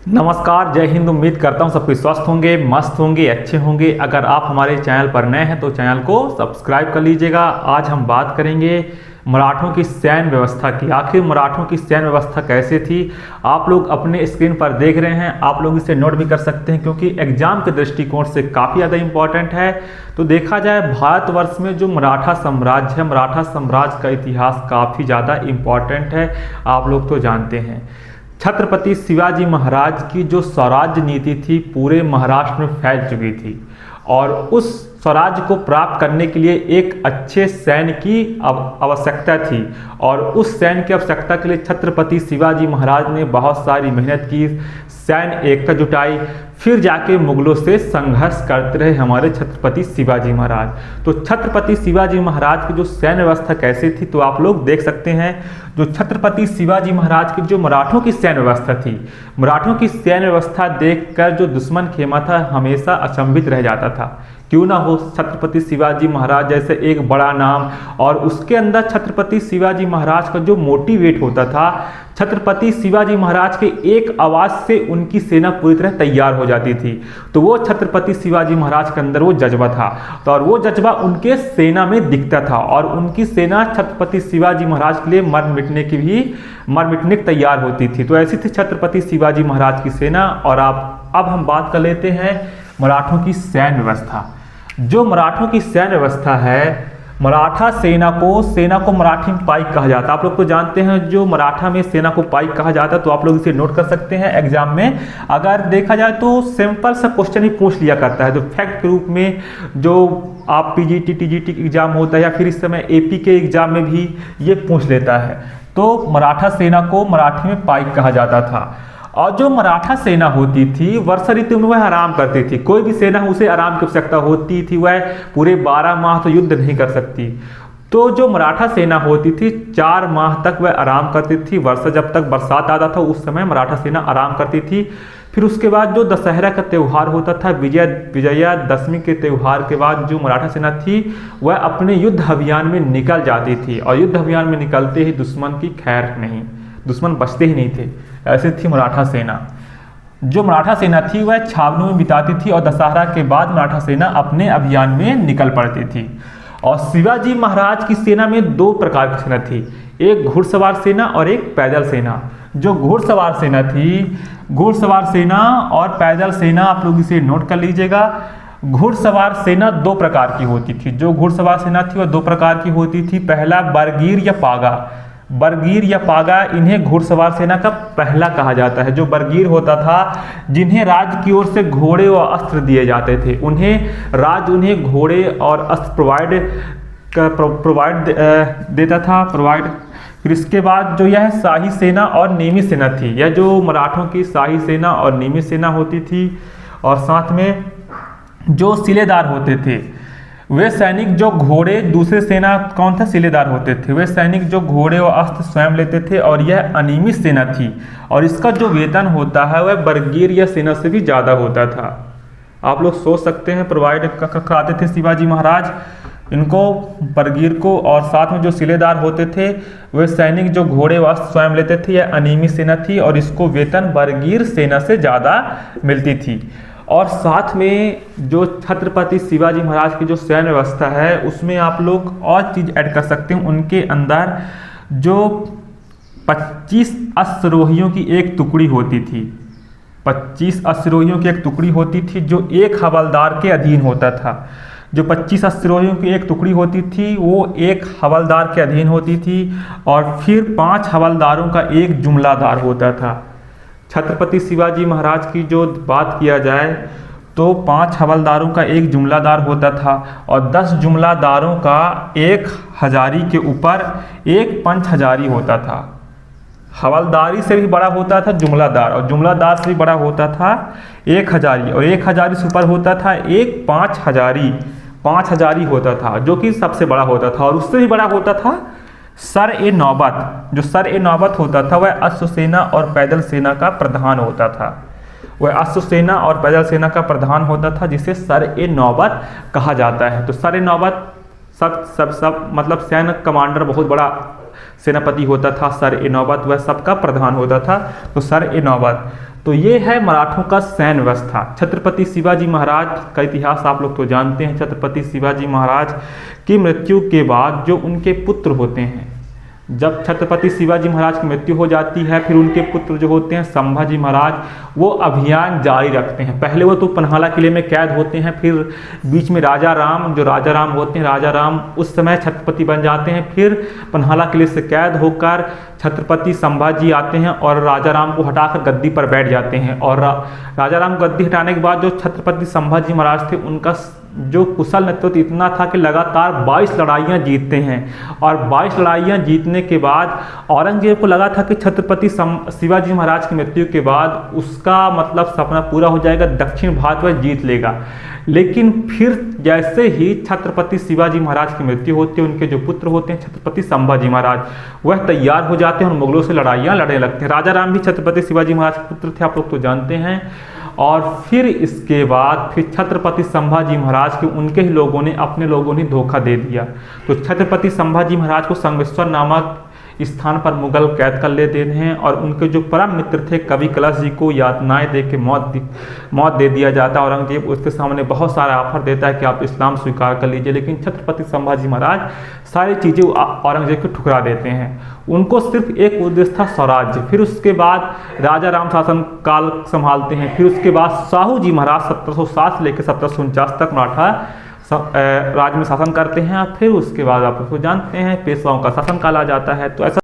नमस्कार, जय हिंद। उम्मीद करता हूँ सब कुछ स्वस्थ होंगे, मस्त होंगे, अच्छे होंगे। अगर आप हमारे चैनल पर नए हैं तो चैनल को सब्सक्राइब कर लीजिएगा। आज हम बात करेंगे मराठों की सैन्य व्यवस्था की। आखिर मराठों की सैन्य व्यवस्था कैसे थी, आप लोग अपने स्क्रीन पर देख रहे हैं। आप लोग इसे नोट भी कर सकते हैं क्योंकि एग्जाम के दृष्टिकोण से काफ़ी ज़्यादा इंपॉर्टेंट है। तो देखा जाए भारतवर्ष में जो मराठा साम्राज्य है, मराठा साम्राज्य का इतिहास काफ़ी ज़्यादा इम्पॉर्टेंट है। आप लोग तो जानते हैं छत्रपति शिवाजी महाराज की जो स्वराज्य नीति थी पूरे महाराष्ट्र में फैल चुकी थी और उस स्वराज्य को प्राप्त करने के लिए एक अच्छे सैन्य की आवश्यकता थी और उस सैन्य की आवश्यकता के लिए छत्रपति शिवाजी महाराज ने बहुत सारी मेहनत की, सैन्य एकता जुटाई, फिर जाके मुगलों से संघर्ष करते रहे हमारे छत्रपति शिवाजी महाराज। तो छत्रपति शिवाजी महाराज की जो सैन्य व्यवस्था कैसी थी तो आप लोग देख सकते हैं। जो छत्रपति शिवाजी महाराज की जो मराठों की सैन्य व्यवस्था थी, मराठों की सैन्य व्यवस्था देखकर जो दुश्मन खेमा था हमेशा अचंभित रह जाता था। क्यों ना हो छत्रपति शिवाजी महाराज जैसे एक बड़ा नाम, और उसके अंदर छत्रपति शिवाजी महाराज का जो मोटिवेट होता था, छत्रपति शिवाजी महाराज के एक आवाज से उनकी सेना पूरी तरह तैयार हो जाती थी। तो वो छत्रपति शिवाजी महाराज के अंदर वो जज्बा था तो और वो जज्बा उनके सेना में दिखता था और उनकी सेना छत्रपति शिवाजी महाराज के लिए मर मिटने की तैयार होती थी। तो ऐसी थी छत्रपति शिवाजी महाराज की सेना। और अब हम बात कर लेते हैं मराठों की सैन्य व्यवस्था। जो मराठों की सैन्य व्यवस्था है, मराठा सेना को मराठी में पाइक कहा जाता है। आप लोग तो जानते हैं जो मराठा में सेना को पाइक कहा जाता है, तो आप लोग इसे नोट कर सकते हैं। एग्जाम में अगर देखा जाए तो सिंपल सा क्वेश्चन ही पूछ लिया करता है, जो फैक्ट के रूप में जो आप पीजीटी टीजीटी एग्जाम होता है या फिर इस समय एपी के एग्जाम में भी ये पूछ लेता है। तो मराठा सेना को मराठी में पाइक कहा जाता था। और जो मराठा सेना होती थी वर्षा ऋतु में वह आराम करती थी। कोई भी सेना उसे आराम की आवश्यकता होती थी, वह पूरे 12 माह तो युद्ध नहीं कर सकती। तो जो मराठा सेना होती थी 4 माह तक वह आराम करती थी। वर्षा जब तक बरसात आता था उस समय मराठा सेना आराम करती थी। फिर उसके बाद जो दशहरा का त्यौहार होता था, विजयादशमी के त्यौहार के बाद जो मराठा सेना थी वह अपने युद्ध अभियान में निकल जाती थी और युद्ध अभियान में निकलते ही दुश्मन की खैर नहीं, दुश्मन बचते ही नहीं थे। ऐसी थी मराठा सेना। जो मराठा सेना थी वह छावनियों में बिताती थी और दशहरा के बाद मराठा सेना अपने अभियान में निकल पड़ती थी। और शिवाजी महाराज की सेना में 2 प्रकार की सेना थी, एक घुड़सवार सेना और एक पैदल सेना। जो घुड़सवार सेना थी, घुड़सवार सेना और पैदल सेना, आप लोग इसे नोट कर लीजिएगा। घुड़सवार सेना 2 प्रकार की होती थी। जो घुड़सवार सेना थी वह 2 प्रकार की होती थी। पहला बरगीर या पागा। बरगीर या पागा, इन्हें घुड़सवार सेना का पहला कहा जाता है। जो बरगीर होता था, जिन्हें राज्य की ओर से घोड़े और अस्त्र दिए जाते थे, उन्हें घोड़े और अस्त्र प्रोवाइड देता था। फिर इसके बाद जो यह शाही सेना और नियमित सेना थी, यह जो मराठों की शाही सेना और नियमित सेना होती थी। और साथ में जो सिलेदार होते थे, वे सैनिक जो घोड़े, दूसरे सेना कौन था, सिलेदार होते थे। वे सैनिक जो घोड़े और अस्त्र स्वयं लेते थे और यह अनियमित सेना थी और इसका जो वेतन होता है वह बरगीर या सेना से भी ज़्यादा होता था। आप लोग सोच सकते हैं प्रोवाइड कराते थे शिवाजी महाराज इनको, बरगीर को। और साथ में जो सिलेदार होते थे वे सैनिक जो घोड़े व अस्त्र स्वयं लेते थे, यह अनियमित सेना थी और इसको वेतन बरगीर सेना से ज़्यादा मिलती थी। और साथ में जो छत्रपति शिवाजी महाराज की जो सैन्य व्यवस्था है उसमें आप लोग और चीज़ ऐड कर सकते हैं। उनके अंदर जो 25 अश्वरोहियों की एक टुकड़ी होती थी, 25 अश्वरोहियों की एक टुकड़ी होती थी जो एक हवलदार के अधीन होता था। जो 25 अश्वरोहियों की एक टुकड़ी होती थी वो एक हवलदार के अधीन होती थी और फिर 5 हवलदारों का एक जुमलादार होता था। छत्रपति शिवाजी महाराज की जो बात किया जाए तो 5 हवलदारों का एक जुमलादार होता था और 10 जुमलादारों का एक हजारी के ऊपर एक पंच हजारी होता था। हवलदारी से भी बड़ा होता था जुमलादार और जुमलादार से भी बड़ा होता था एक हजारी और एक हजारी से ऊपर होता था एक पाँच हजारी होता था, जो कि सबसे बड़ा होता था। और उससे भी बड़ा होता था सर-ए-नौबत। जो सर-ए-नौबत होता था वह अश्वसेना और पैदल सेना का प्रधान होता था। वह अश्वसेना और पैदल सेना का प्रधान होता था जिसे सर-ए-नौबत कहा जाता है। तो सर-ए-नौबत सब मतलब सैन्य कमांडर, बहुत बड़ा सेनापति होता था। सर-ए-नौबत वह सबका प्रधान होता था। तो सर-ए-नौबत तो ये है मराठों का सैन्य व्यवस्था। छत्रपति शिवाजी महाराज का इतिहास आप लोग तो जानते हैं। छत्रपति शिवाजी महाराज की मृत्यु के बाद जो उनके पुत्र होते हैं, जब छत्रपति शिवाजी महाराज की मृत्यु हो जाती है, फिर उनके पुत्र जो होते हैं संभाजी महाराज, वो अभियान जारी रखते हैं। पहले वो तो पन्हाला किले में कैद होते हैं, फिर बीच में राजा राम, जो राजा राम होते हैं, राजा राम उस समय छत्रपति बन जाते हैं। फिर पन्हाला किले से कैद होकर छत्रपति संभाजी आते हैं और राजा राम को हटाकर गद्दी पर बैठ जाते हैं। और राजा राम गद्दी हटाने के बाद जो छत्रपति संभाजी महाराज थे, उनका जो कुशल नेतृत्व इतना था कि लगातार 22 लड़ाइयाँ जीतते हैं। और 22 लड़ाइयाँ जीतने के बाद औरंगजेब को लगा था कि छत्रपति शिवाजी महाराज की मृत्यु के बाद उसका मतलब सपना पूरा हो जाएगा, दक्षिण भारत वह जीत लेगा। लेकिन फिर जैसे ही छत्रपति शिवाजी महाराज की मृत्यु होती है, उनके जो पुत्र होते हैं छत्रपति संभाजी महाराज, वह तैयार हो जाते हैं और मुगलों से लड़ाइयाँ लड़ने लगते हैं। राजा राम भी छत्रपति शिवाजी महाराज के पुत्र थे, आप लोग तो जानते हैं। और फिर इसके बाद फिर छत्रपति संभाजी महाराज के उनके ही लोगों ने, अपने लोगों ने धोखा दे दिया। तो छत्रपति संभाजी महाराज को संगमेश्वर नामक स्थान पर मुगल कैद कर लेते हैं और उनके जो परम मित्र थे कवि कलश जी को यातनाएं दे के मौत दे दिया जाता है। औरंगजेब उसके सामने बहुत सारा ऑफर देता है कि आप इस्लाम स्वीकार कर लीजिए, लेकिन छत्रपति संभाजी महाराज सारी चीज़ें औरंगजेब को ठुकरा देते हैं। उनको सिर्फ एक उद्देश्य था, स्वराज्य। फिर उसके बाद राजा राम शासन काल संभालते हैं। फिर उसके बाद साहू जी महाराज 1760 से लेकर 1749 तक मराठा राज्य में शासन करते हैं। फिर उसके बाद आप उसको जानते हैं, पेशवाओं का शासन काल आ जाता है। तो ऐसा